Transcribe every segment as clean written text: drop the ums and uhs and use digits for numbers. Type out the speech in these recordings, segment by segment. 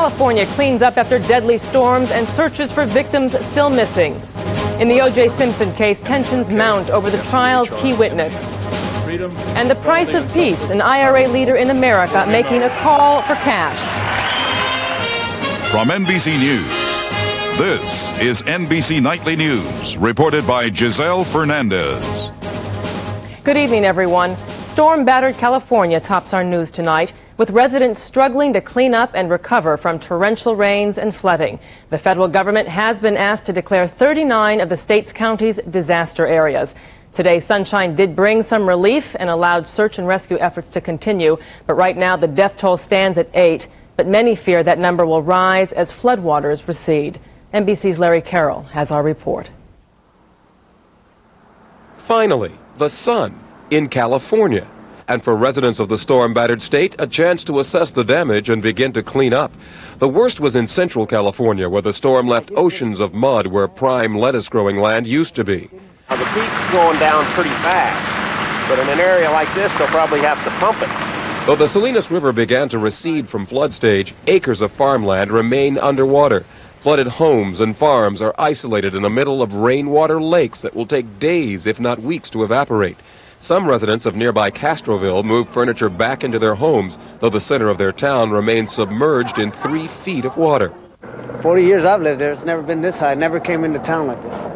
California cleans up after deadly storms and searches for victims still missing. In the O.J. Simpson case, tensions mount over the trial's key witness. And the price of peace, an IRA leader in America making a call for cash. From NBC News, this is NBC Nightly News, reported by Giselle Fernandez. Good evening, everyone. Storm-battered California tops our news tonight, with residents struggling to clean up and recover from torrential rains and flooding. The federal government has been asked to declare 39 of the state's counties disaster areas. Today's sunshine did bring some relief and allowed search and rescue efforts to continue, but right now the death toll stands at 8. But many fear that number will rise as floodwaters recede. NBC's Larry Carroll has our report. Finally, the sun in California. And for residents of the storm-battered state, a chance to assess the damage and begin to clean up. The worst was in central California, where the storm left oceans of mud where prime lettuce-growing land used to be. The peak's going down pretty fast, but in an area like this, they'll probably have to pump it. Though the Salinas River began to recede from flood stage, acres of farmland remain underwater. Flooded homes and farms are isolated in the middle of rainwater lakes that will take days, if not weeks, to evaporate. Some residents of nearby Castroville moved furniture back into their homes, though the center of their town remains submerged in 3 feet of water. 40 years I've lived there, it's never been this high. I never came into town like this.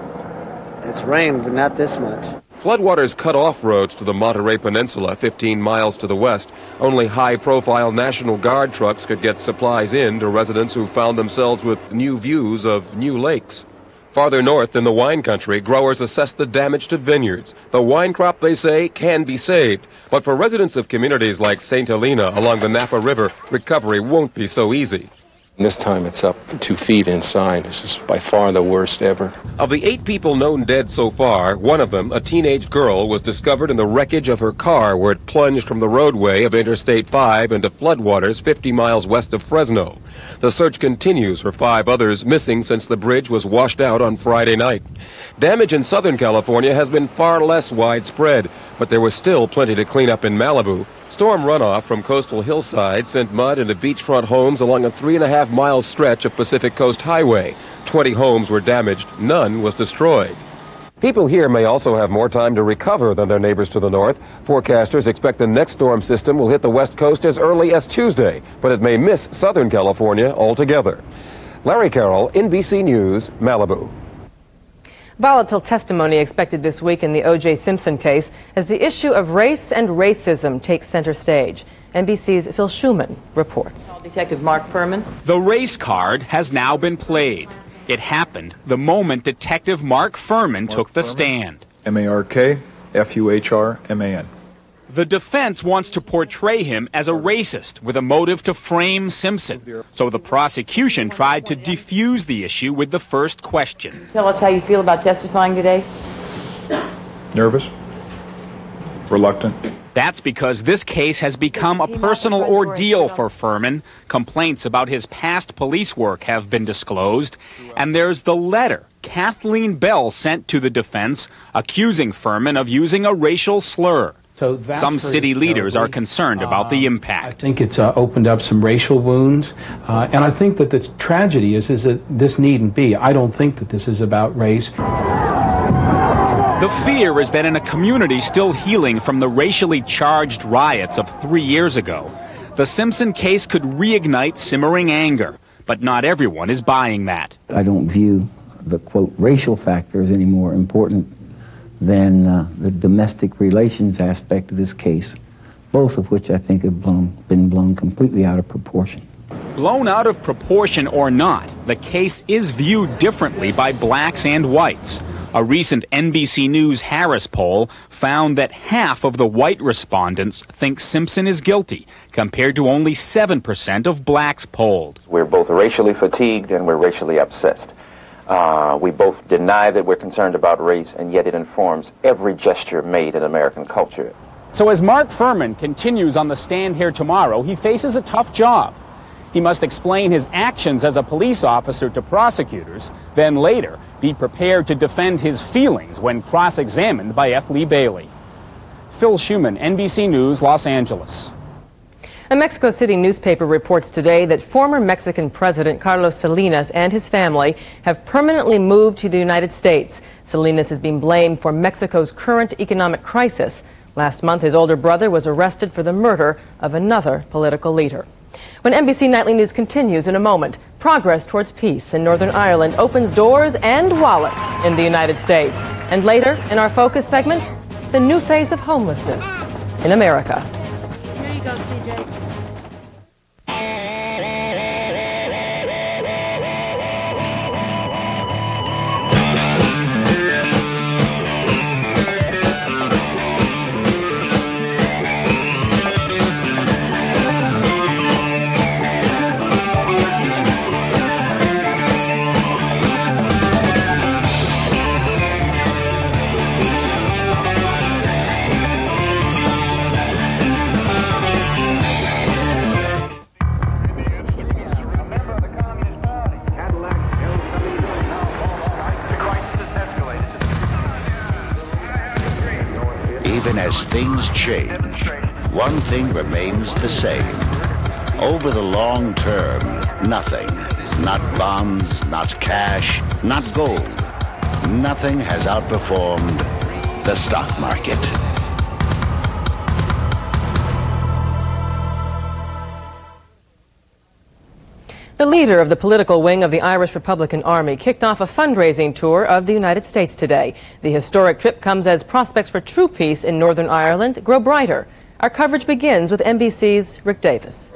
It's rained, but not this much. Floodwaters cut off roads to the Monterey Peninsula, 15 miles to the west. Only high-profile National Guard trucks could get supplies in to residents who found themselves with new views of new lakes. Farther north in the wine country, growers assess the damage to vineyards. The wine crop, they say, can be saved. But for residents of communities like St. Helena along the Napa River, recovery won't be so easy. This time it's up 2 feet inside. This is by far the worst ever. Of the 8 people known dead so far, one of them, a teenage girl, was discovered in the wreckage of her car where it plunged from the roadway of Interstate 5 into floodwaters 50 miles west of Fresno. The search continues for 5 others missing since the bridge was washed out on Friday night. Damage in Southern California has been far less widespread, but there was still plenty to clean up in Malibu. Storm runoff from coastal hillsides sent mud into beachfront homes along a 3.5-mile stretch of Pacific Coast Highway. 20 homes were damaged. None was destroyed. People here may also have more time to recover than their neighbors to the north. Forecasters expect the next storm system will hit the west coast as early as Tuesday, but it may miss Southern California altogether. Larry Carroll, NBC News, Malibu. Volatile testimony expected this week in the O.J. Simpson case as the issue of race and racism takes center stage. NBC's Phil Schuman reports. Detective Mark Furman. The race card has now been played. It happened the moment Detective Mark Furman took the stand. M-A-R-K-F-U-H-R-M-A-N. The defense wants to portray him as a racist with a motive to frame Simpson. So the prosecution tried to defuse the issue with the first question. Tell us how you feel about testifying today. Nervous? Reluctant? That's because this case has become a personal ordeal for Furman. Complaints about his past police work have been disclosed. And there's the letter Kathleen Bell sent to the defense accusing Furman of using a racial slur. So some city leaders are concerned about the impact. I think it's opened up some racial wounds, and I think that the tragedy is that this needn't be. I don't think that this is about race. The fear is that in a community still healing from the racially charged riots of 3 years ago, the Simpson case could reignite simmering anger, but not everyone is buying that. I don't view the, quote, racial factor as any more important than the domestic relations aspect of this case, both of which I think have been blown completely out of proportion. Blown out of proportion or not, the case is viewed differently by blacks and whites. A recent NBC News Harris poll found that half of the white respondents think Simpson is guilty, compared to only 7% of blacks polled. We're both racially fatigued and we're racially obsessed. We both deny that we're concerned about race, and yet it informs every gesture made in American culture. So as Mark Furman continues on the stand here tomorrow, he faces a tough job. He must explain his actions as a police officer to prosecutors, then later be prepared to defend his feelings when cross-examined by F. Lee Bailey. Phil Schuman, NBC News, Los Angeles. A Mexico City newspaper reports today that former Mexican President Carlos Salinas and his family have permanently moved to the United States. Salinas is being blamed for Mexico's current economic crisis. Last month, his older brother was arrested for the murder of another political leader. When NBC Nightly News continues in a moment, progress towards peace in Northern Ireland opens doors and wallets in the United States. And later, in our Focus segment, the new phase of homelessness in America. Here you go, CJ. Even as things change, one thing remains the same. Over the long term, nothing, not bonds, not cash, not gold, nothing has outperformed the stock market. The leader of the political wing of the Irish Republican Army kicked off a fundraising tour of the United States today. The historic trip comes as prospects for true peace in Northern Ireland grow brighter. Our coverage begins with NBC's Rick Davis.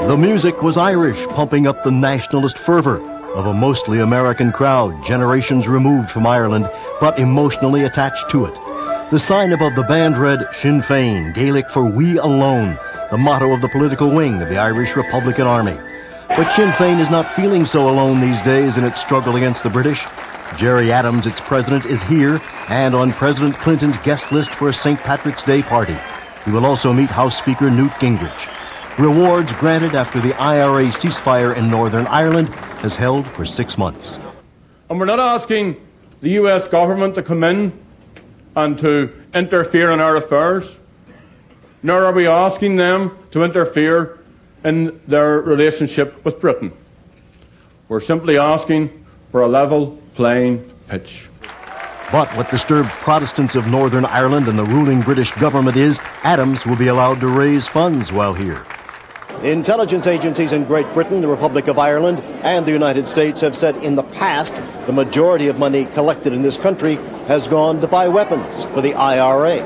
The music was Irish, pumping up the nationalist fervor of a mostly American crowd, generations removed from Ireland, but emotionally attached to it. The sign above the band read Sinn Féin, Gaelic for We Alone, the motto of the political wing of the Irish Republican Army. But Sinn Féin is not feeling so alone these days in its struggle against the British. Gerry Adams, its president, is here and on President Clinton's guest list for a St. Patrick's Day party. He will also meet House Speaker Newt Gingrich. Rewards granted after the IRA ceasefire in Northern Ireland has held for 6 months. And we're not asking the US government to come in and to interfere in our affairs, nor are we asking them to interfere in their relationship with Britain. We're simply asking for a level playing pitch. But what disturbs Protestants of Northern Ireland and the ruling British government is Adams will be allowed to raise funds while here. Intelligence agencies in Great Britain, the Republic of Ireland, and the United States have said in the past the majority of money collected in this country has gone to buy weapons for the IRA.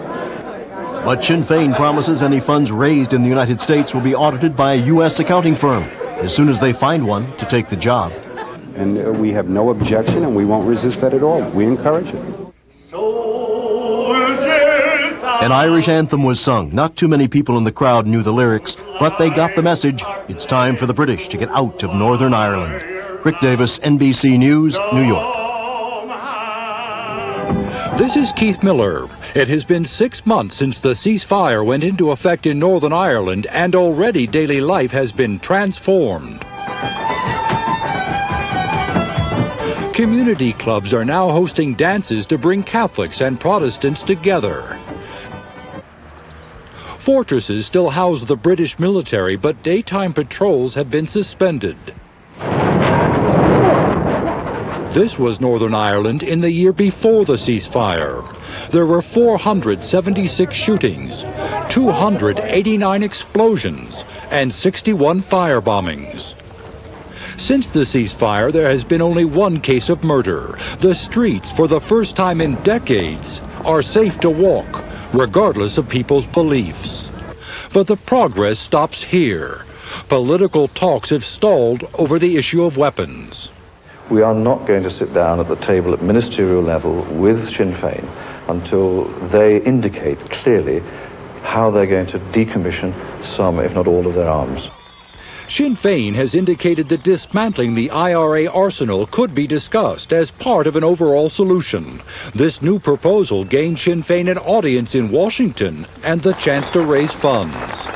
But Sinn Féin promises any funds raised in the United States will be audited by a U.S. accounting firm as soon as they find one to take the job. And we have no objection, and we won't resist that at all. We encourage it. An Irish anthem was sung. Not too many people in the crowd knew the lyrics, but they got the message. It's time for the British to get out of Northern Ireland. Rick Davis, NBC News, New York. This is Keith Miller. It has been 6 months since the ceasefire went into effect in Northern Ireland, and already daily life has been transformed. Community clubs are now hosting dances to bring Catholics and Protestants together. Fortresses still house the British military, but daytime patrols have been suspended. This was Northern Ireland in the year before the ceasefire. There were 476 shootings, 289 explosions, and 61 firebombings. Since the ceasefire, there has been only one case of murder. The streets, for the first time in decades, are safe to walk, regardless of people's beliefs. But the progress stops here. Political talks have stalled over the issue of weapons. We are not going to sit down at the table at ministerial level with Sinn Féin until they indicate clearly how they're going to decommission some, if not all, of their arms. Sinn Féin has indicated that dismantling the IRA arsenal could be discussed as part of an overall solution. This new proposal gained Sinn Féin an audience in Washington and the chance to raise funds.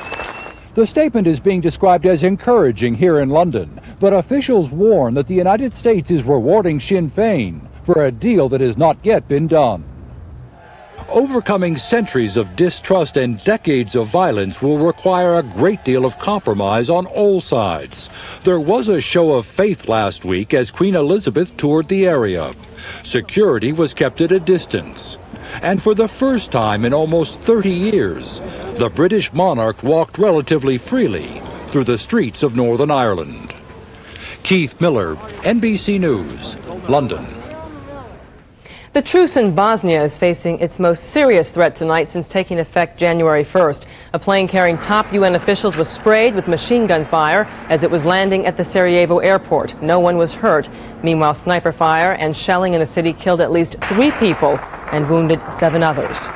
The statement is being described as encouraging here in London, but officials warn that the United States is rewarding Sinn Féin for a deal that has not yet been done. Overcoming centuries of distrust and decades of violence will require a great deal of compromise on all sides. There was a show of faith last week as Queen Elizabeth toured the area. Security was kept at a distance. And for the first time in almost 30 years, the British monarch walked relatively freely through the streets of Northern Ireland. Keith Miller, NBC News, London. The truce in Bosnia is facing its most serious threat tonight since taking effect January 1st. A plane carrying top UN officials was sprayed with machine gun fire as it was landing at the Sarajevo airport. No one was hurt. Meanwhile, sniper fire and shelling in the city killed at least 3 people and wounded 7 others.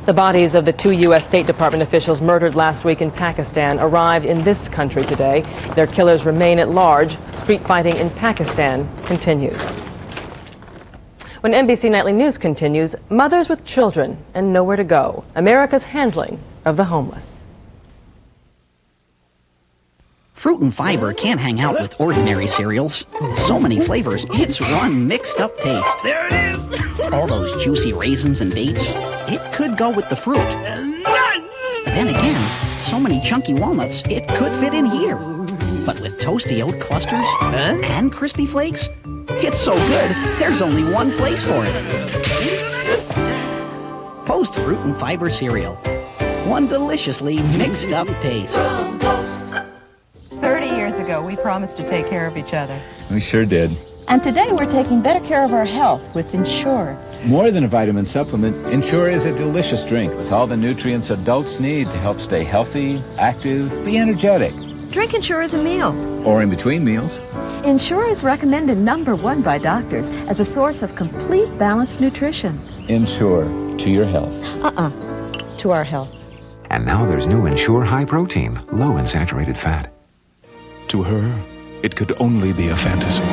The bodies of the 2 U.S. State Department officials murdered last week in Pakistan arrived in this country today. Their killers remain at large. Street fighting in Pakistan continues. When NBC Nightly News continues, mothers with children and nowhere to go. America's handling of the homeless. Fruit and fiber can't hang out with ordinary cereals. So many flavors, it's one mixed up taste. There it is! All those juicy raisins and dates, it could go with the fruit. Nuts! Then again, so many chunky walnuts, it could fit in here. But with toasty oat clusters and crispy flakes, it's so good, there's only one place for it. Post Fruit and Fiber cereal. One deliciously mixed up taste. 30 years ago, we promised to take care of each other. We sure did. And today, we're taking better care of our health with Ensure. More than a vitamin supplement, Ensure is a delicious drink with all the nutrients adults need to help stay healthy, active, be energetic. Drink Ensure as a meal. Or in between meals. Ensure is recommended #1 by doctors as a source of complete balanced nutrition. Ensure to your health. To our health. And now there's new Ensure High Protein, low in saturated fat. To her, it could only be a fantasy.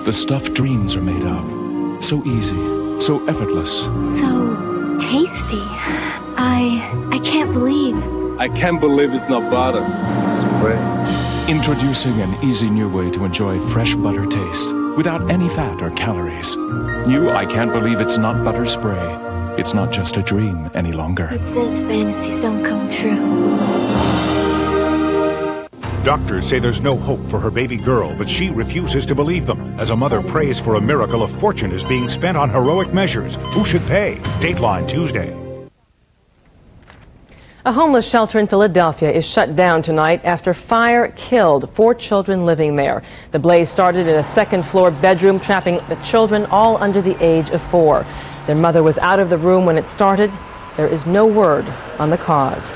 The stuff dreams are made of. So easy, so effortless. So tasty. I can't believe. I can't believe it's not butter. It's great. Introducing an easy new way to enjoy fresh butter taste without any fat or calories. New I Can't Believe It's Not Butter Spray. It's not just a dream any longer. It says fantasies don't come true. Doctors say there's no hope for her baby girl, but she refuses to believe them. As a mother prays for a miracle, a fortune is being spent on heroic measures. Who should pay? Dateline Tuesday. A homeless shelter in Philadelphia is shut down tonight after fire killed 4 children living there. The blaze started in a second-floor bedroom, trapping the children all under the age of 4. Their mother was out of the room when it started. There is no word on the cause.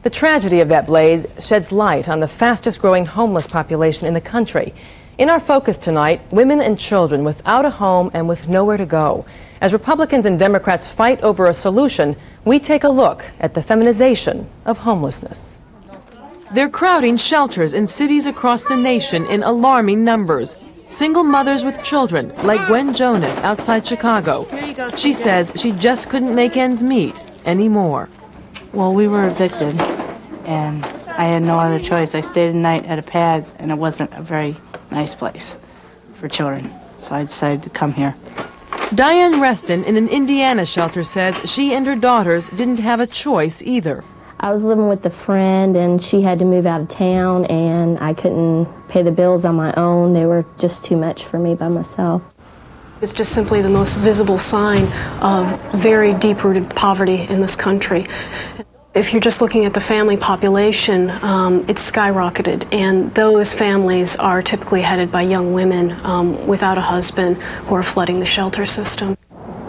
The tragedy of that blaze sheds light on the fastest-growing homeless population in the country. In our focus tonight, women and children without a home and with nowhere to go. As Republicans and Democrats fight over a solution, we take a look at the feminization of homelessness. They're crowding shelters in cities across the nation in alarming numbers. Single mothers with children, like Gwen Jonas outside Chicago. She says she just couldn't make ends meet anymore. Well, we were evicted, and I had no other choice. I stayed a night at a PADS, and it wasn't a very nice place for children, so I decided to come here. Diane Reston in an Indiana shelter says she and her daughters didn't have a choice either. I was living with a friend, and she had to move out of town, and I couldn't pay the bills on my own. They were just too much for me by myself. It's just simply the most visible sign of very deep-rooted poverty in this country. If you're just looking at the family population, it's skyrocketed, and those families are typically headed by young women without a husband who are flooding the shelter system.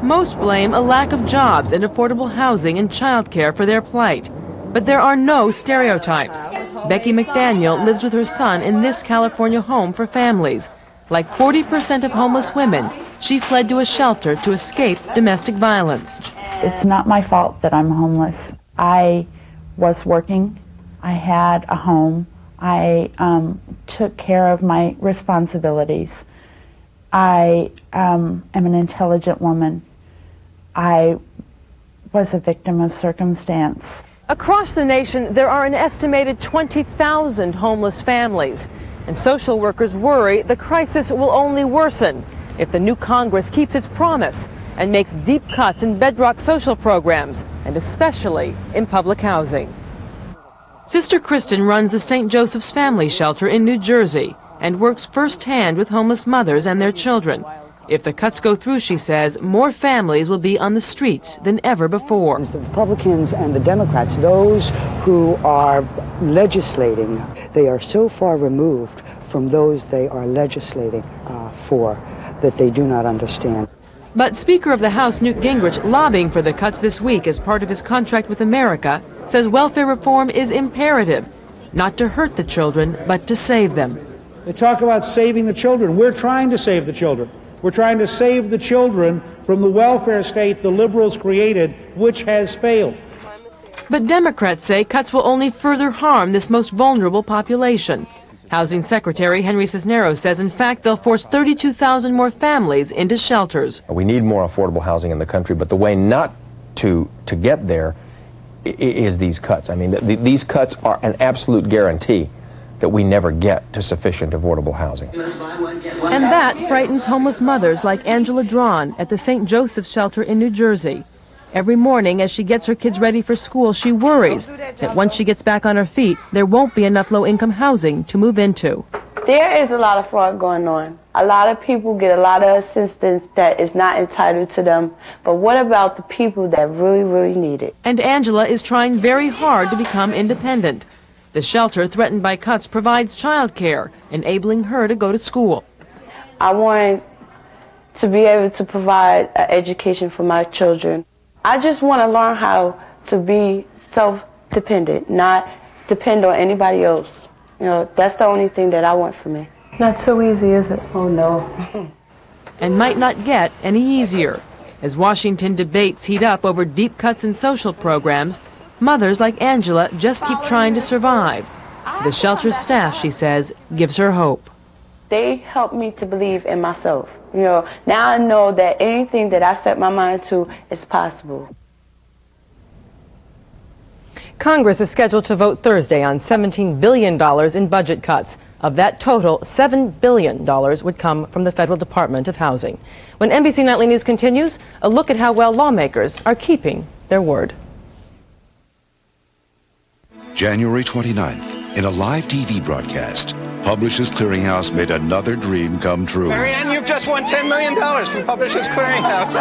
Most blame a lack of jobs and affordable housing and childcare for their plight. But there are no stereotypes. Becky McDaniel lives with her son in this California home for families. Like 40% of homeless women, she fled to a shelter to escape domestic violence. It's not my fault that I'm homeless. I was working. I had a home. I took care of my responsibilities. I am an intelligent woman. I was a victim of circumstance. Across the nation, there are an estimated 20,000 homeless families. And social workers worry the crisis will only worsen. if the new Congress keeps its promise and makes deep cuts in bedrock social programs, and especially in public housing. Sister Kristen runs the St. Joseph's Family Shelter in New Jersey and works firsthand with homeless mothers and their children. If the cuts go through, she says, more families will be on the streets than ever before. The Republicans and the Democrats, those who are legislating, they are so far removed from those they are legislating for that they do not understand. But Speaker of the House Newt Gingrich, lobbying for the cuts this week as part of his contract with America, says welfare reform is imperative, not to hurt the children, but to save them. They talk about saving the children. We're trying to save the children. We're trying to save the children from the welfare state the liberals created, which has failed. But Democrats say cuts will only further harm this most vulnerable population. Housing Secretary Henry Cisneros says, in fact, they'll force 32,000 more families into shelters. We need more affordable housing in the country, but the way not to get there is these cuts. I mean, these cuts are an absolute guarantee that we never get to sufficient affordable housing. And that frightens homeless mothers like Angela Drawn at the St. Joseph's Shelter in New Jersey. Every morning as she gets her kids ready for school, she worries that once she gets back on her feet, there won't be enough low-income housing to move into. There is a lot of fraud going on. A lot of people get a lot of assistance that is not entitled to them. But what about the people that really, really need it? And Angela is trying very hard to become independent. The shelter, threatened by cuts, provides child care, enabling her to go to school. I want to be able to provide an education for my children. I just want to learn how to be self-dependent, not depend on anybody else. You know, that's the only thing that I want for me. Not so easy, is it? Oh, no. And might not get any easier. As Washington debates heat up over deep cuts in social programs, mothers like Angela just keep trying to survive. The shelter's staff, she says, gives her hope. They help me to believe in myself. You know, now I know that anything that I set my mind to is possible. Congress is scheduled to vote Thursday on $17 billion in budget cuts. Of that total, $7 billion would come from the Federal Department of Housing. When NBC Nightly News continues, a look at how well lawmakers are keeping their word. January 29th, in a live TV broadcast, Publishers Clearinghouse made another dream come true. Marianne, you've just won $10 million from Publishers Clearinghouse.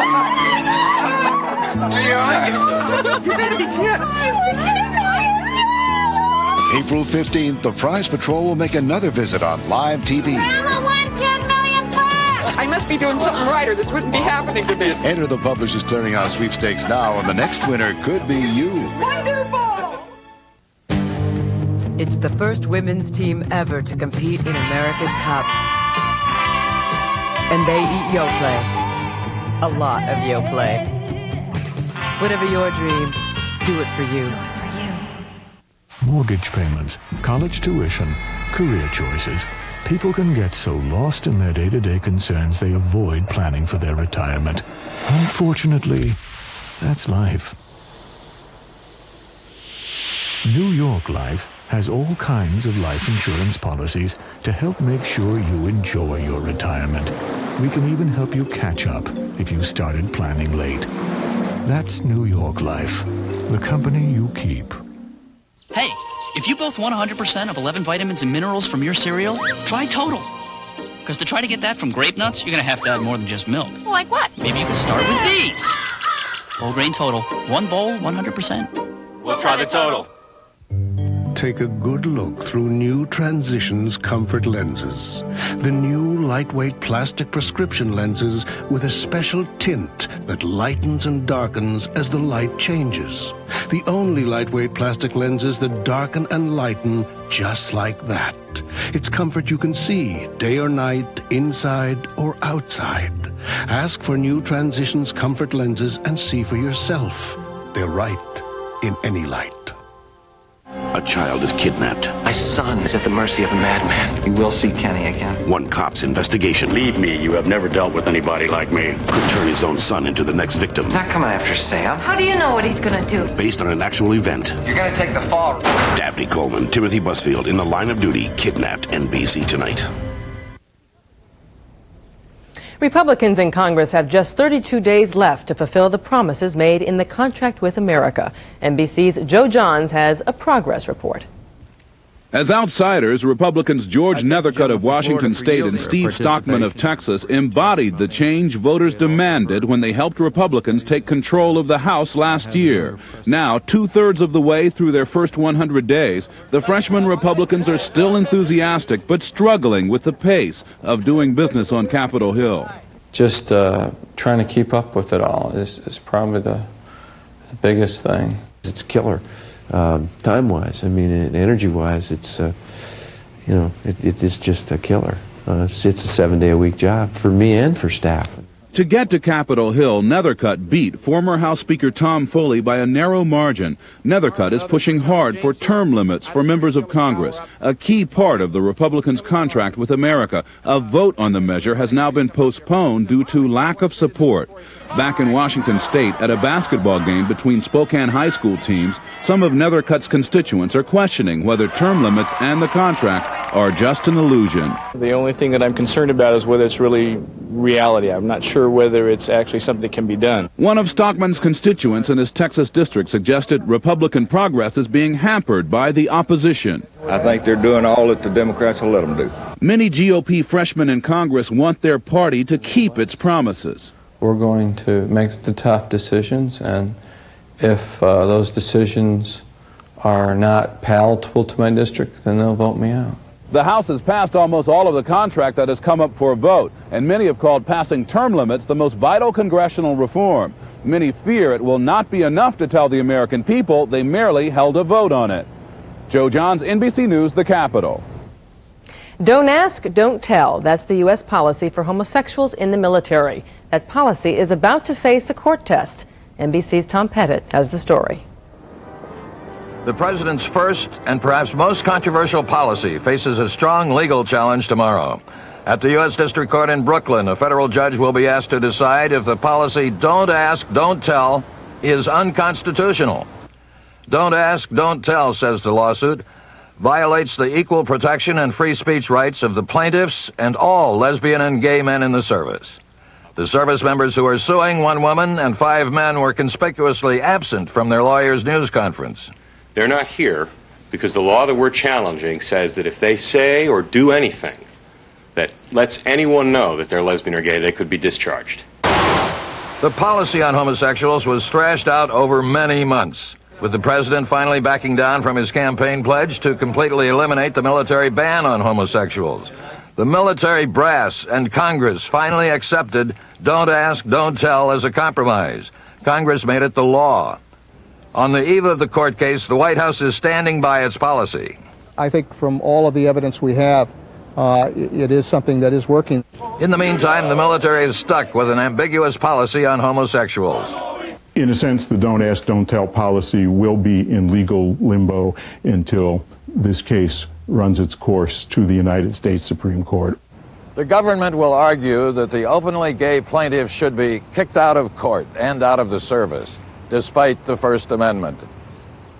You better be kidding. April 15th, the Prize Patrol will make another visit on live TV. Grandma won $10 million. I must be doing something right or this wouldn't be happening to me. Enter the Publishers Clearinghouse sweepstakes now, and the next winner could be you. Wonderful! It's the first women's team ever to compete in America's Cup. And they eat Yoplait. A lot of Yoplait. Whatever your dream, do it for you. Mortgage payments, college tuition, career choices. People can get so lost in their day-to-day concerns they avoid planning for their retirement. Unfortunately, that's life. New York Life has all kinds of life insurance policies to help make sure you enjoy your retirement. We can even help you catch up if you started planning late. That's New York Life, the company you keep. Hey, if you both want 100% of 11 vitamins and minerals from your cereal, try Total. Because to try to get that from grape nuts, you're going to have to add more than just milk. Like what? Maybe you could start with these. Whole grain Total. One bowl, 100%. We'll try the Total. Take a good look through new Transitions Comfort lenses. The new lightweight plastic prescription lenses with a special tint that lightens and darkens as the light changes. The only lightweight plastic lenses that darken and lighten just like that. It's comfort you can see day or night, inside or outside. Ask for new Transitions Comfort lenses and see for yourself. They're right in any light. A child is kidnapped. My son is at the mercy of a madman. You will see Kenny again. One cop's investigation. Believe me, you have never dealt with anybody like me. Could turn his own son into the next victim. He's not coming after Sam. How do you know what he's gonna do? Based on an actual event. You're gonna take the fall. Dabney Coleman, Timothy Busfield in The Line of Duty, kidnapped. NBC tonight. Republicans in Congress have just 32 days left to fulfill the promises made in the contract with America. NBC's Joe Johns has a progress report. As outsiders, Republicans George Nethercutt of Washington State and Steve Stockman of Texas embodied the change voters demanded when they helped Republicans take control of the House last year. Now, two-thirds of the way through their first 100 days, the freshman Republicans are still enthusiastic but struggling with the pace of doing business on Capitol Hill. Just trying to keep up with it all is probably the biggest thing. It's killer. Time-wise, I mean, and energy-wise, it's, it is just a killer. It's a 7-day-a-week job for me and for staff. To get to Capitol Hill, Nethercutt beat former House Speaker Tom Foley by a narrow margin. Nethercutt is pushing hard for term limits for members of Congress, a key part of the Republicans' contract with America. A vote on the measure has now been postponed due to lack of support. Back in Washington State, at a basketball game between Spokane high school teams, some of Nethercutt's constituents are questioning whether term limits and the contract are just an illusion. The only thing that I'm concerned about is whether it's really reality. I'm not sure whether it's actually something that can be done. One of Stockman's constituents in his Texas district suggested Republican progress is being hampered by the opposition. I think they're doing all that the Democrats will let them do. Many GOP freshmen in Congress want their party to keep its promises. We're going to make the tough decisions, and if those decisions are not palatable to my district, then they'll vote me out. The House has passed almost all of the contract that has come up for a vote, and many have called passing term limits the most vital congressional reform. Many fear it will not be enough to tell the American people they merely held a vote on it. Joe Johns, NBC News, the Capitol. Don't ask, don't tell. That's the U.S. policy for homosexuals in the military. That policy is about to face a court test. NBC's Tom Pettit has the story. The president's first and perhaps most controversial policy faces a strong legal challenge tomorrow. At the U.S. District Court in Brooklyn, a federal judge will be asked to decide if the policy don't ask, don't tell is unconstitutional. Don't ask, don't tell, says the lawsuit, violates the equal protection and free speech rights of the plaintiffs and all lesbian and gay men in the service. The service members who are suing, 1 woman and 5 men, were conspicuously absent from their lawyers' news conference. They're not here because the law that we're challenging says that if they say or do anything that lets anyone know that they're lesbian or gay, they could be discharged. The policy on homosexuals was thrashed out over many months, with the president finally backing down from his campaign pledge to completely eliminate the military ban on homosexuals. The military brass and Congress finally accepted don't ask, don't tell as a compromise. Congress made it the law. On the eve of the court case, the White House is standing by its policy. I think from all of the evidence we have, it is something that is working. In the meantime, the military is stuck with an ambiguous policy on homosexuals. In a sense, the don't ask, don't tell policy will be in legal limbo until this case runs its course to the United States Supreme Court. The government will argue that the openly gay plaintiffs should be kicked out of court and out of the service, despite the First Amendment.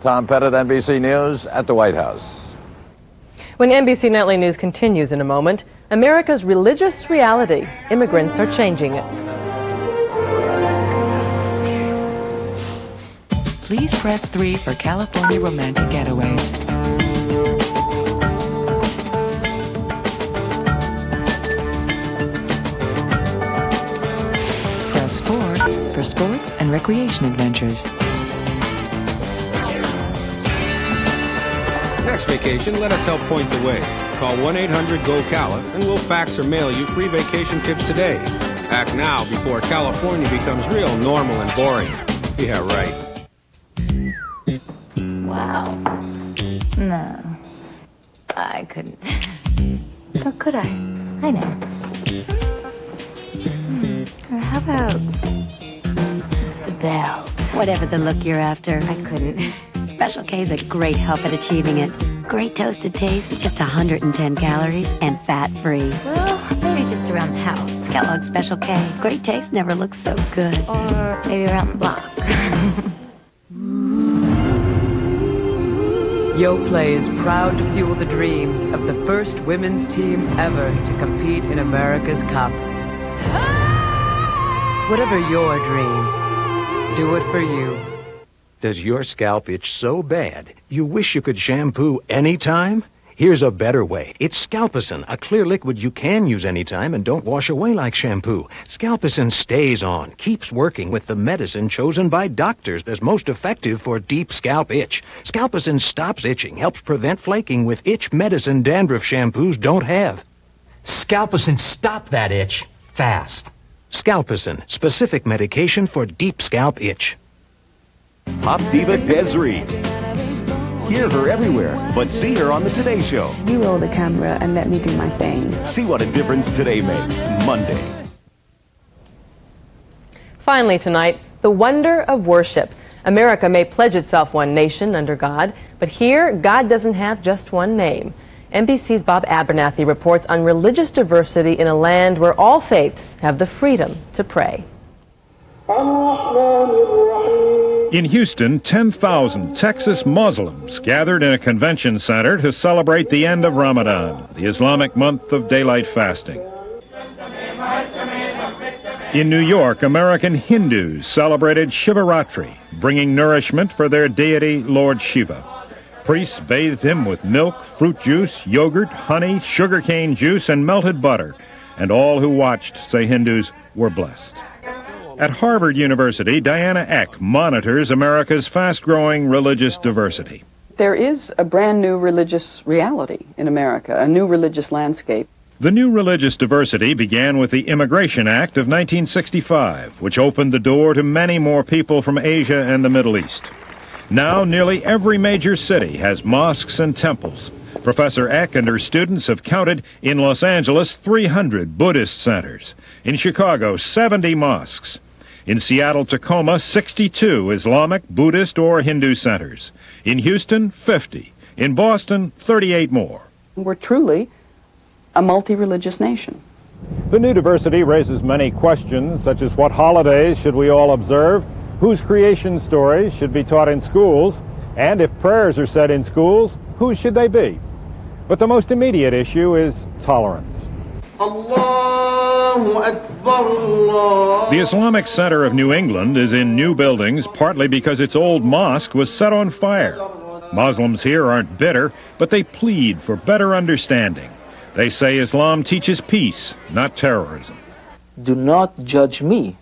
Tom Pettit, NBC News, at the White House. When NBC Nightly News continues in a moment, America's religious reality. Immigrants are changing it. Please press 3 for California romantic getaways. Press 4 for sports and recreation adventures. Next vacation, let us help point the way. Call 1-800-GO-CALIF and we'll fax or mail you free vacation tips today. Act now before California becomes real normal and boring. Yeah, right. Wow. No. I couldn't. Or could I? I know. Or how about just the belt? Whatever the look you're after, I couldn't. Special K is a great help at achieving it. Great toasted taste, just 110 calories, and fat-free. Well, maybe just around the house. Kellogg's Special K. Great taste never looks so good. Or maybe around the block. YoPlay is proud to fuel the dreams of the first women's team ever to compete in America's Cup. Whatever your dream, do it for you. Does your scalp itch so bad you wish you could shampoo anytime? Here's a better way. It's Scalpicin, a clear liquid you can use anytime and don't wash away like shampoo. Scalpicin stays on, keeps working with the medicine chosen by doctors as most effective for deep scalp itch. Scalpicin stops itching, helps prevent flaking with itch medicine dandruff shampoos don't have. Scalpicin, stop that itch fast. Scalpicin, specific medication for deep scalp itch. Pop diva Des Reed. Hear her everywhere, but see her on the Today Show. You roll the camera and let me do my thing. See what a difference today makes. Monday. Finally tonight, the wonder of worship. America may pledge itself one nation under God, but here, God doesn't have just one name. NBC's Bob Abernathy reports on religious diversity in a land where all faiths have the freedom to pray. In Houston, 10,000 Texas Muslims gathered in a convention center to celebrate the end of Ramadan, the Islamic month of daylight fasting. In New York, American Hindus celebrated Shivaratri, bringing nourishment for their deity, Lord Shiva. Priests bathed him with milk, fruit juice, yogurt, honey, sugarcane juice, and melted butter. And all who watched say Hindus were blessed. At Harvard University, Diana Eck monitors America's fast-growing religious diversity. There is a brand new religious reality in America, a new religious landscape. The new religious diversity began with the Immigration Act of 1965, which opened the door to many more people from Asia and the Middle East. Now, nearly every major city has mosques and temples. Professor Eck and her students have counted in Los Angeles 300 Buddhist centers. In Chicago, 70 mosques. In Seattle-Tacoma, 62 Islamic, Buddhist, or Hindu centers. In Houston, 50. In Boston, 38 more. We're truly a multi-religious nation. The new diversity raises many questions, such as what holidays should we all observe, whose creation stories should be taught in schools, and if prayers are said in schools, whose should they be? But the most immediate issue is tolerance. The Islamic Center of New England is in new buildings partly because its old mosque was set on fire. Muslims here aren't bitter, but they plead for better understanding. They say Islam teaches peace, not terrorism. Do not judge me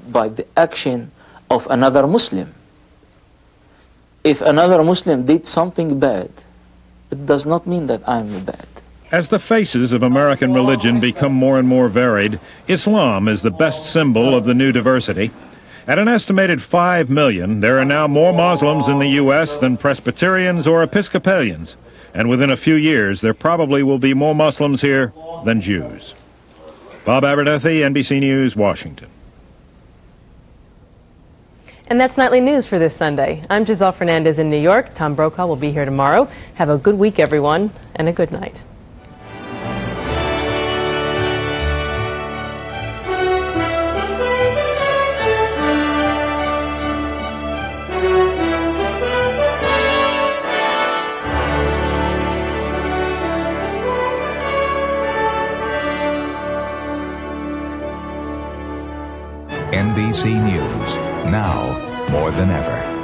by the action of another Muslim. If another Muslim did something bad, it does not mean that I'm bad. As the faces of American religion become more and more varied, Islam is the best symbol of the new diversity. At an estimated 5 million, there are now more Muslims in the U.S. than Presbyterians or Episcopalians. And within a few years, there probably will be more Muslims here than Jews. Bob Abernathy, NBC News, Washington. And that's Nightly News for this Sunday. I'm Giselle Fernandez in New York. Tom Brokaw will be here tomorrow. Have a good week, everyone, and a good night. NBC News, now more than ever.